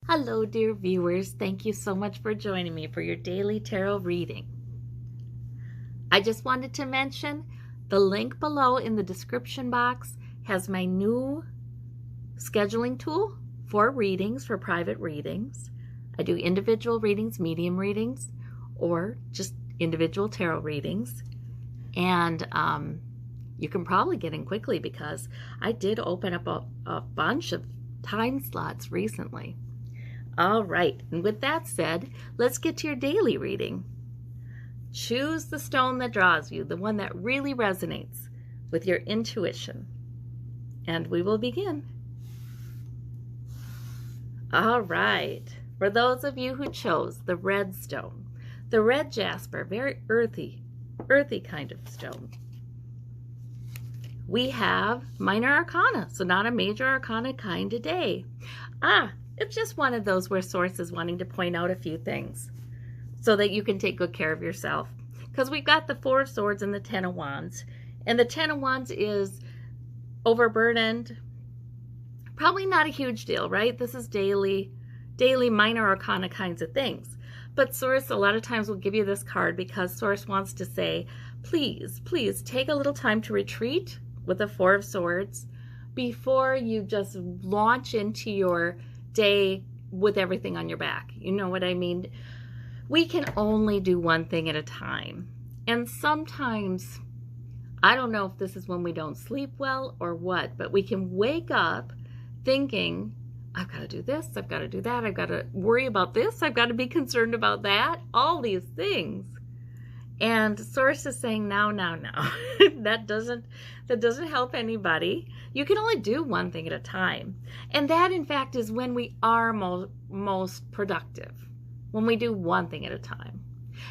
Hello, dear viewers. Thank you so much for joining me for your daily tarot reading. I just wanted to mention the link below in the description box has my new scheduling tool for readings, for private readings. I do individual readings, medium readings, or just individual tarot readings. And you can probably get in quickly because I did open up a bunch of time slots recently. All right, and with that said, let's get to your daily reading. Choose the stone that draws you, the one that really resonates with your intuition. And we will begin. All right, for those of you who chose the red stone, the red jasper, very earthy kind of stone. We have minor arcana, so not a major arcana kind of day. It's just one of those where Source is wanting to point out a few things so that you can take good care of yourself. Because we've got the Four of Swords and the Ten of Wands. And the Ten of Wands is overburdened. Probably not a huge deal, right? This is daily minor arcana kinds of things. But Source a lot of times will give you this card because Source wants to say, please take a little time to retreat with the Four of Swords before you just launch into your day with everything on your back. You know what I mean? We can only do one thing at a time. And sometimes, I don't know if this is when we don't sleep well or what, but we can wake up thinking, I've got to do this, I've got to do that, I've got to worry about this, I've got to be concerned about that, all these things. And Source is saying, no. that doesn't help anybody. You can only do one thing at a time. And that, in fact, is when we are most productive, when we do one thing at a time.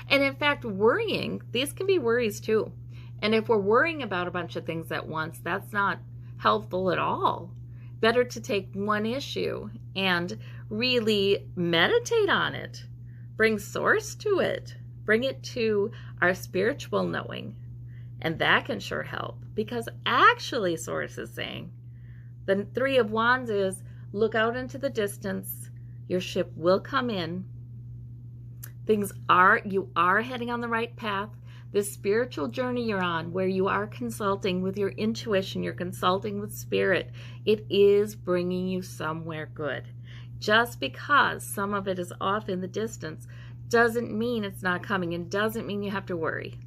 And in fact, worrying, these can be worries too. And if we're worrying about a bunch of things at once, that's not helpful at all. Better to take one issue and really meditate on it. Bring Source to it. Bring it to our spiritual knowing. And that can sure help. Because actually, Source is saying, the Three of Wands is, look out into the distance. Your ship will come in. You are heading on the right path. This spiritual journey you're on, where you are consulting with your intuition, you're consulting with spirit, it is bringing you somewhere good. Just because some of it is off in the distance doesn't mean it's not coming and doesn't mean you have to worry.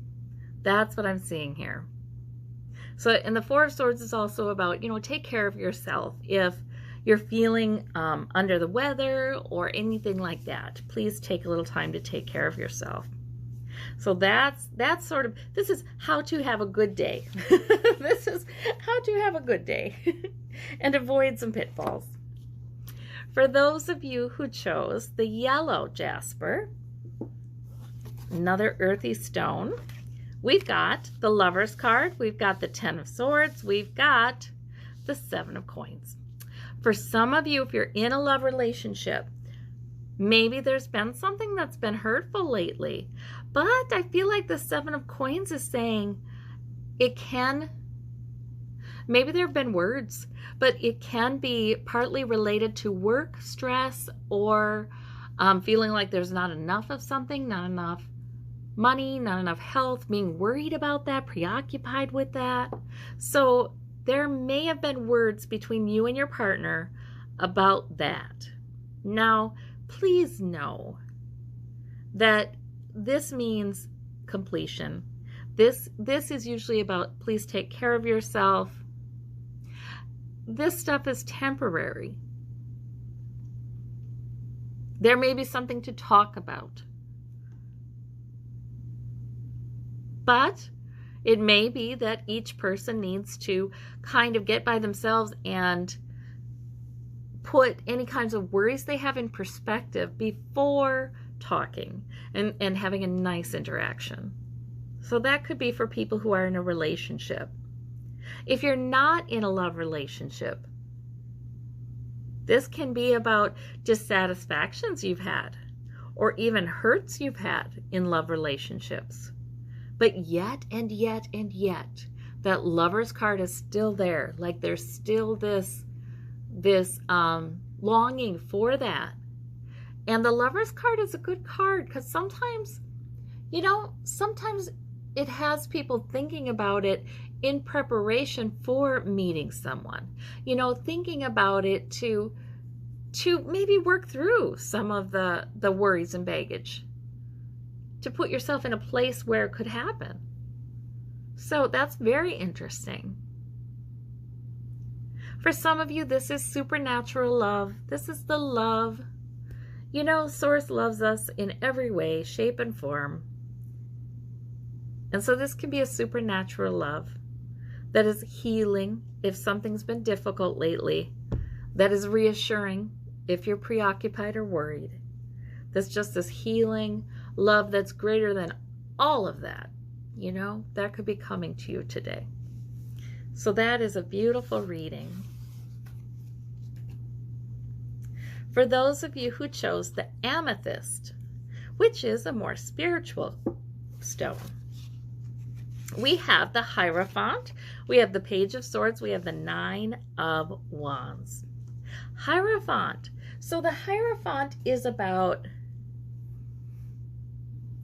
That's what I'm seeing here. So, and the Four of Swords is also about, take care of yourself. If you're feeling under the weather or anything like that, please take a little time to take care of yourself. So that's sort of, this is how to have a good day. This is how to have a good day and avoid some pitfalls. For those of you who chose the yellow jasper, another earthy stone, we've got the Lover's card, we've got the Ten of Swords, we've got the Seven of Coins. For some of you, if you're in a love relationship, maybe there's been something that's been hurtful lately, but I feel like the Seven of Coins is saying maybe there have been words, but it can be partly related to work stress or feeling like there's not enough of something, not enough money, not enough health, being worried about that, preoccupied with that. So there may have been words between you and your partner about that. Now, please know that this means completion. This is usually about, please take care of yourself. This stuff is temporary. There may be something to talk about. But it may be that each person needs to kind of get by themselves and put any kinds of worries they have in perspective before talking and having a nice interaction. So that could be for people who are in a relationship. If you're not in a love relationship, this can be about dissatisfactions you've had or even hurts you've had in love relationships. But yet, that Lover's card is still there. Like there's still this longing for that. And the Lover's card is a good card because sometimes, sometimes it has people thinking about it in preparation for meeting someone, thinking about it to maybe work through some of the worries and baggage, to put yourself in a place where it could happen. So that's very interesting. For some of you, this is supernatural love. This is the love. Source loves us in every way, shape, and form. And so this can be a supernatural love that is healing if something's been difficult lately, that is reassuring if you're preoccupied or worried. That's just this healing love that's greater than all of that, that could be coming to you today. So that is a beautiful reading. For those of you who chose the amethyst, which is a more spiritual stone, we have the Hierophant, we have the Page of Swords, we have the Nine of Wands. Hierophant. So the Hierophant is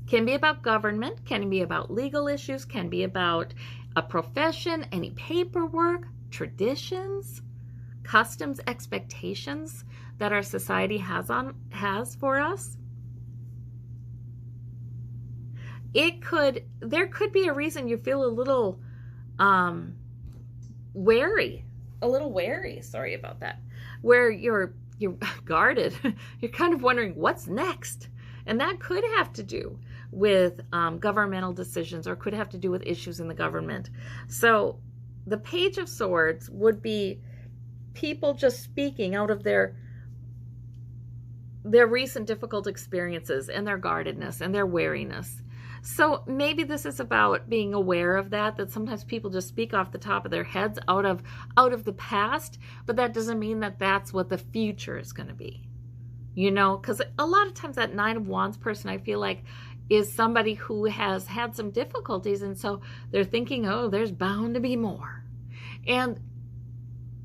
can be about government, can be about legal issues, can be about a profession, any paperwork, traditions, customs, expectations that our society has for us. There could be a reason you feel a little wary, sorry about that, where you're guarded. You're kind of wondering what's next. And that could have to do with governmental decisions, or could have to do with issues in the government. So the Page of Swords would be people just speaking out of their recent difficult experiences and their guardedness and their wariness. So maybe this is about being aware of that sometimes people just speak off the top of their heads out of the past, but that doesn't mean that that's what the future is going to be. Because a lot of times that Nine of Wands person, I feel like, is somebody who has had some difficulties, and so they're thinking, oh, there's bound to be more. And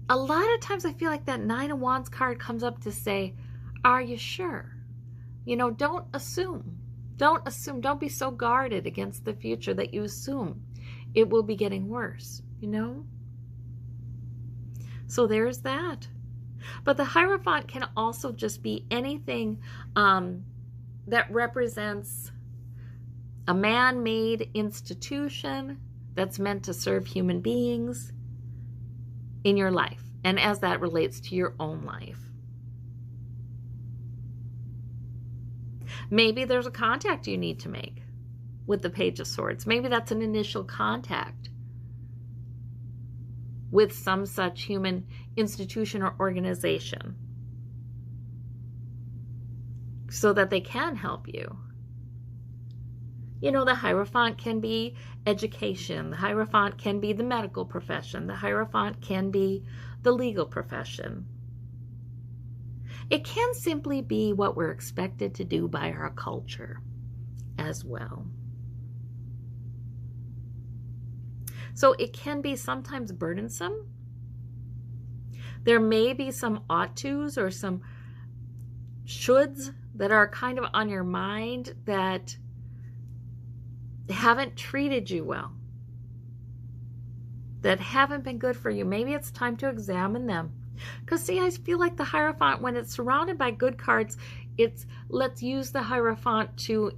a lot of times I feel like that Nine of Wands card comes up to say, are you sure? Don't assume. Don't assume. Don't be so guarded against the future that you assume it will be getting worse, So there's that. But the Hierophant can also just be anything that represents a man-made institution that's meant to serve human beings in your life, and as that relates to your own life. Maybe there's a contact you need to make with the Page of Swords. Maybe that's an initial contact with some such human institution or organization so that they can help you. The Hierophant can be education. The Hierophant can be the medical profession. The Hierophant can be the legal profession. It can simply be what we're expected to do by our culture as well. So it can be sometimes burdensome. There may be some ought tos or some shoulds that are kind of on your mind that haven't treated you well, that haven't been good for you. Maybe it's time to examine them. Because see, I feel like the Hierophant, when it's surrounded by good cards, it's let's use the Hierophant to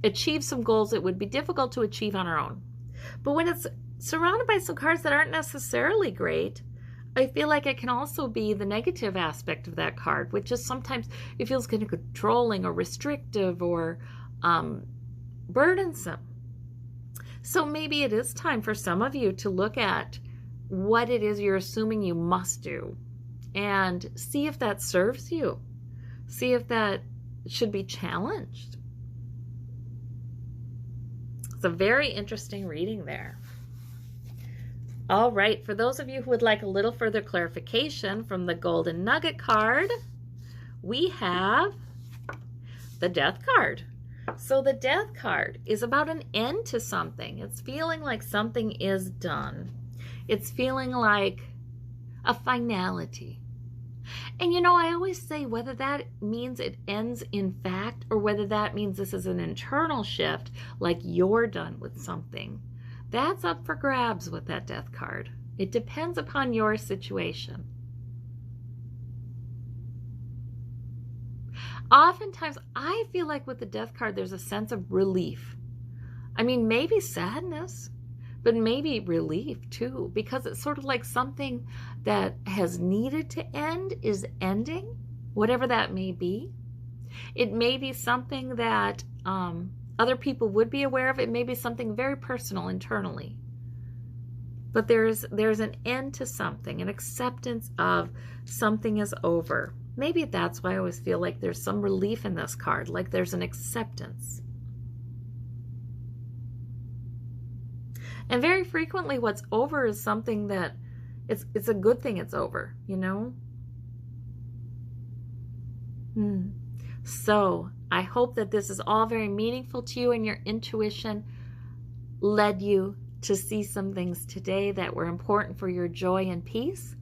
achieve some goals that would be difficult to achieve on our own. But when it's surrounded by some cards that aren't necessarily great, I feel like it can also be the negative aspect of that card, which is sometimes it feels kind of controlling or restrictive or burdensome. So maybe it is time for some of you to look at what it is you're assuming you must do and see if that serves you. See if that should be challenged. It's a very interesting reading there. All right, for those of you who would like a little further clarification from the Golden Nugget card, we have the Death card. So the Death card is about an end to something. It's feeling like something is done. It's feeling like a finality. And you know, I always say whether that means it ends in fact or whether that means this is an internal shift, like you're done with something, that's up for grabs with that death card. It depends upon your situation. Oftentimes, I feel like with the death card, there's a sense of relief. I mean, maybe sadness, but maybe relief too, because it's sort of like something that has needed to end is ending, whatever that may be. It may be something that other people would be aware of. It may be something very personal internally. But there's an end to something, an acceptance of something is over. Maybe that's why I always feel like there's some relief in this card, like there's an acceptance. And very frequently what's over is something that it's a good thing it's over, you know? So I hope that this is all very meaningful to you and your intuition led you to see some things today that were important for your joy and peace.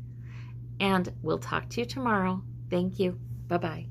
And we'll talk to you tomorrow. Thank you. Bye-bye.